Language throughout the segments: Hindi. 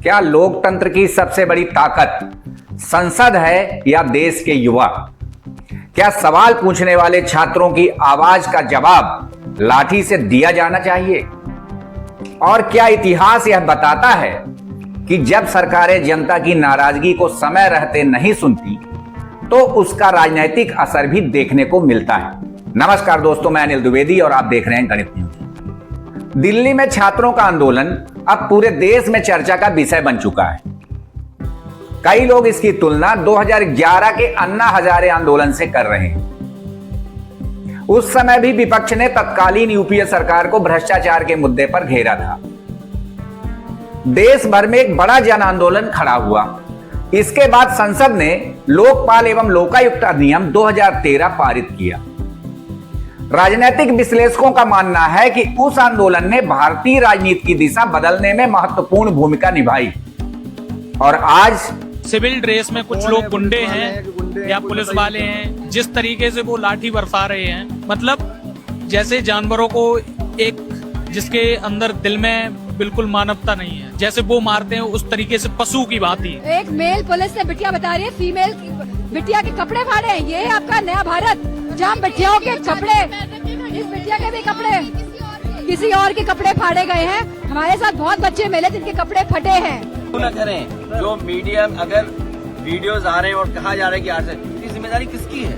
क्या लोकतंत्र की सबसे बड़ी ताकत संसद है या देश के युवा? क्या सवाल पूछने वाले छात्रों की आवाज का जवाब लाठी से दिया जाना चाहिए? और क्या इतिहास यह बताता है कि जब सरकारें जनता की नाराजगी को समय रहते नहीं सुनती तो उसका राजनीतिक असर भी देखने को मिलता है। नमस्कार दोस्तों, मैं अनिल द्विवेदी और आप देख रहे हैं गणित न्यूज। दिल्ली में छात्रों का आंदोलन अब पूरे देश में चर्चा का विषय बन चुका है। कई लोग इसकी तुलना 2011 के अन्ना हजारे आंदोलन से कर रहे हैं। उस समय भी विपक्ष ने तत्कालीन यूपीए सरकार को भ्रष्टाचार के मुद्दे पर घेरा था। देश भर में एक बड़ा जन आंदोलन खड़ा हुआ। इसके बाद संसद ने लोकपाल एवं लोकायुक्त अधिनियम 2013 पारित किया। राजनीतिक विश्लेषकों का मानना है कि उस आंदोलन ने भारतीय राजनीति की दिशा बदलने में महत्वपूर्ण भूमिका निभाई। और आज सिविल ड्रेस में कुछ लोग गुंडे हैं या पुलिस वाले हैं, जिस तरीके से वो लाठी बरसा रहे हैं, मतलब जैसे जानवरों को एक जिसके अंदर दिल में बिल्कुल मानवता नहीं है, जैसे वो मारते हैं उस तरीके से पशु की भांति। एक मेल पुलिस ने बिटिया बता रही है, फीमेल बिटिया के कपड़े फाड़े हैं। ये आपका नया भारत जहाँ बिटियाओं के कपड़े, इस बिटिया के भी कपड़े किसी और के कपड़े फाड़े गए हैं। हमारे साथ बहुत बच्चे मिले जिनके कपड़े फटे हैं। न करें जो मीडिया अगर वीडियोस आ रहे हैं और कहा जा रहा है कि आरएसएस की जिम्मेदारी किसकी है?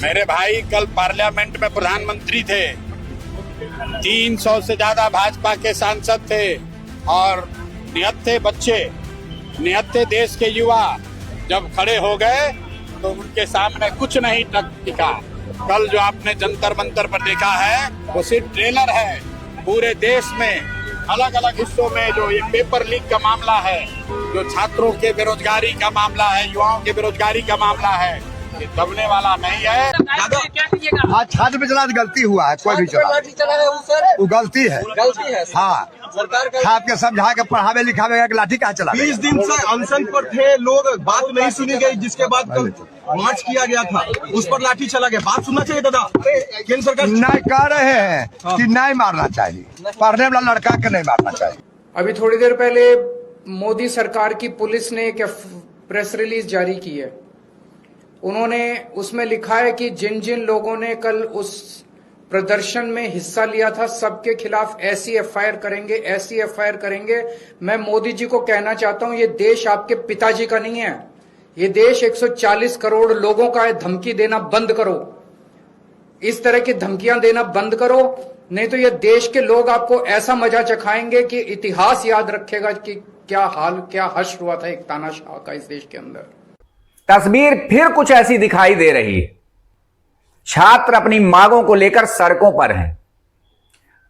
मेरे भाई कल पार्लियामेंट में प्रधानमंत्री थे, 300 से ज्यादा भाजपा के सांसद थे और निहत्थे बच्चे, निहत्थे देश के युवा जब खड़े हो गए तो उनके सामने कुछ नहीं टिका। कल जो आपने जंतर मंतर पर देखा है वो सिर्फ ट्रेलर है। पूरे देश में अलग अलग हिस्सों में जो ये पेपर लीक का मामला है, जो छात्रों के बेरोजगारी का मामला है, युवाओं के बेरोजगारी का मामला है, ये दबने वाला नहीं है। आज छात्र पे चला गलती हुआ है, कोई भी चला वो गलती है। हाँ, छात्र के समझा के पढ़ावे लिखावे लाठी कहाँ चला? 20 दिन से अनशन पर थे लोग, बात नहीं सुनी गई, जिसके बाद कल मार्च किया गया था, उस पर लाठी चला गया। बात सुनना चाहिए दादा। केंद्र सरकार नहीं कह रहे हैं कि नहीं मारना चाहिए, पढ़ने वाला लड़का के नहीं मारना चाहिए। अभी थोड़ी देर पहले मोदी सरकार की पुलिस ने एक प्रेस रिलीज जारी की है। उन्होंने उसमें लिखा है कि जिन जिन लोगों ने कल उस प्रदर्शन में हिस्सा लिया था सबके खिलाफ ऐसी एफआईआर करेंगे, ऐसी एफआईआर करेंगे। मैं मोदी जी को कहना चाहता हूं, ये देश आपके पिताजी का नहीं है, ये देश 140 करोड़ लोगों का है। धमकी देना बंद करो, इस तरह की धमकियां देना बंद करो, नहीं तो ये देश के लोग आपको ऐसा मजा चखाएंगे कि इतिहास याद रखेगा कि क्या हाल, क्या हश्र हुआ था एक तानाशाह का इस देश के अंदर। तस्वीर फिर कुछ ऐसी दिखाई दे रही है। छात्र अपनी मांगों को लेकर सड़कों पर हैं।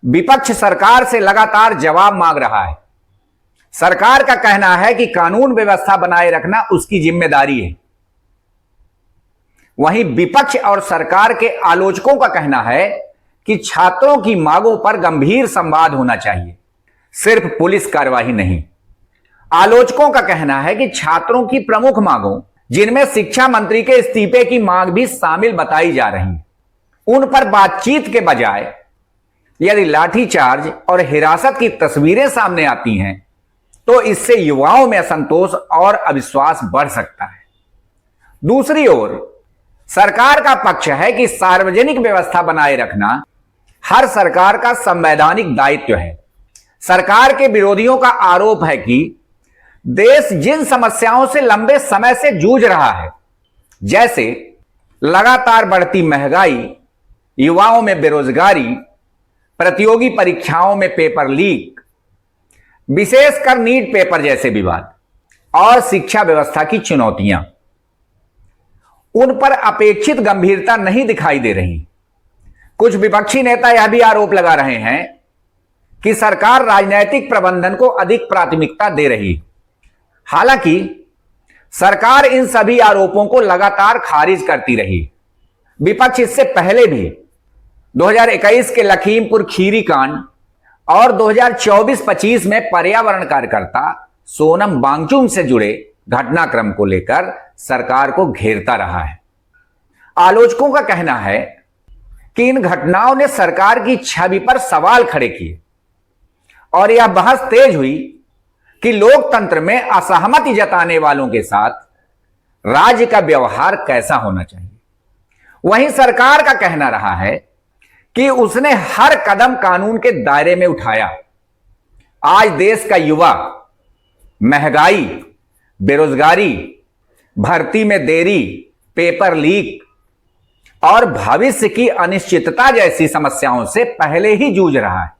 विपक्ष सरकार से लगातार जवाब मांग रहा है। सरकार का कहना है कि कानून व्यवस्था बनाए रखना उसकी जिम्मेदारी है। वहीं विपक्ष और सरकार के आलोचकों का कहना है कि छात्रों की मांगों पर गंभीर संवाद होना चाहिए, सिर्फ पुलिस कार्रवाई नहीं। आलोचकों का कहना है कि छात्रों की प्रमुख मांगों, जिनमें शिक्षा मंत्री के इस्तीफे की मांग भी शामिल बताई जा रही है, उन पर बातचीत के बजाय यदि लाठीचार्ज और हिरासत की तस्वीरें सामने आती हैं तो इससे युवाओं में असंतोष और अविश्वास बढ़ सकता है। दूसरी ओर सरकार का पक्ष है कि सार्वजनिक व्यवस्था बनाए रखना हर सरकार का संवैधानिक दायित्व है। सरकार के विरोधियों का आरोप है कि देश जिन समस्याओं से लंबे समय से जूझ रहा है, जैसे लगातार बढ़ती महंगाई, युवाओं में बेरोजगारी, प्रतियोगी परीक्षाओं में पेपर लीक, विशेषकर नीट पेपर जैसे विवाद और शिक्षा व्यवस्था की चुनौतियां, उन पर अपेक्षित गंभीरता नहीं दिखाई दे रही। कुछ विपक्षी नेता यह भी आरोप लगा रहे हैं कि सरकार राजनैतिक प्रबंधन को अधिक प्राथमिकता दे रही। हालांकि सरकार इन सभी आरोपों को लगातार खारिज करती रही। विपक्ष इससे पहले भी 2021 के लखीमपुर खीरी कांड और 2024-25 में पर्यावरण कार्यकर्ता सोनम वांगचुक से जुड़े घटनाक्रम को लेकर सरकार को घेरता रहा है। आलोचकों का कहना है कि इन घटनाओं ने सरकार की छवि पर सवाल खड़े किए और यह बहस तेज हुई कि लोकतंत्र में असहमति जताने वालों के साथ राज्य का व्यवहार कैसा होना चाहिए। वहीं सरकार का कहना रहा है कि उसने हर कदम कानून के दायरे में उठाया। आज देश का युवा महंगाई, बेरोजगारी, भर्ती में देरी, पेपर लीक और भविष्य की अनिश्चितता जैसी समस्याओं से पहले ही जूझ रहा है।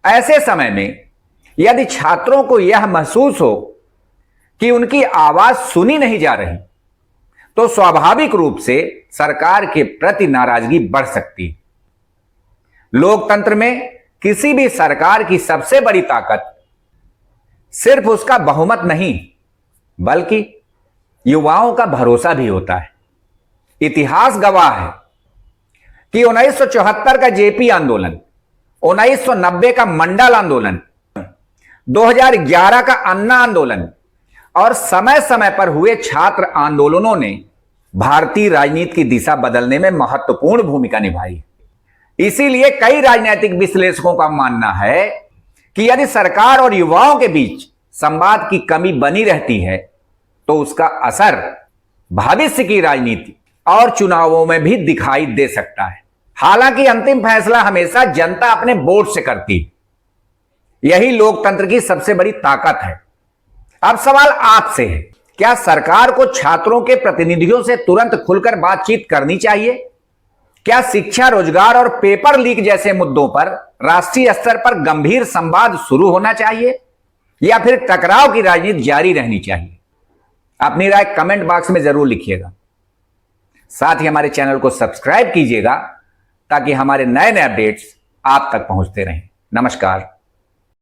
ऐसे समय में यदि छात्रों को यह महसूस हो कि उनकी आवाज सुनी नहीं जा रही, तो स्वाभाविक रूप से सरकार के प्रति नाराजगी बढ़ सकती है। लोकतंत्र में किसी भी सरकार की सबसे बड़ी ताकत सिर्फ उसका बहुमत नहीं, बल्कि युवाओं का भरोसा भी होता है। इतिहास गवाह है कि 1974 का जेपी आंदोलन, 1990 का मंडल आंदोलन, 2011 का अन्ना आंदोलन और समय समय पर हुए छात्र आंदोलनों ने भारतीय राजनीति की दिशा बदलने में महत्वपूर्ण भूमिका निभाई। इसीलिए कई राजनीतिक विश्लेषकों का मानना है कि यदि सरकार और युवाओं के बीच संवाद की कमी बनी रहती है तो उसका असर भविष्य की राजनीति और चुनावों में भी दिखाई दे सकता है। हालांकि अंतिम फैसला हमेशा जनता अपने वोट से करती है। यही लोकतंत्र की सबसे बड़ी ताकत है। अब सवाल आपसे है, क्या सरकार को छात्रों के प्रतिनिधियों से तुरंत खुलकर बातचीत करनी चाहिए? क्या शिक्षा, रोजगार और पेपर लीक जैसे मुद्दों पर राष्ट्रीय स्तर पर गंभीर संवाद शुरू होना चाहिए या फिर टकराव की राजनीति जारी रहनी चाहिए? अपनी राय कमेंट बॉक्स में जरूर लिखिएगा। साथ ही हमारे चैनल को सब्सक्राइब कीजिएगा ताकि हमारे नए नए अपडेट्स आप तक पहुंचते रहें। नमस्कार।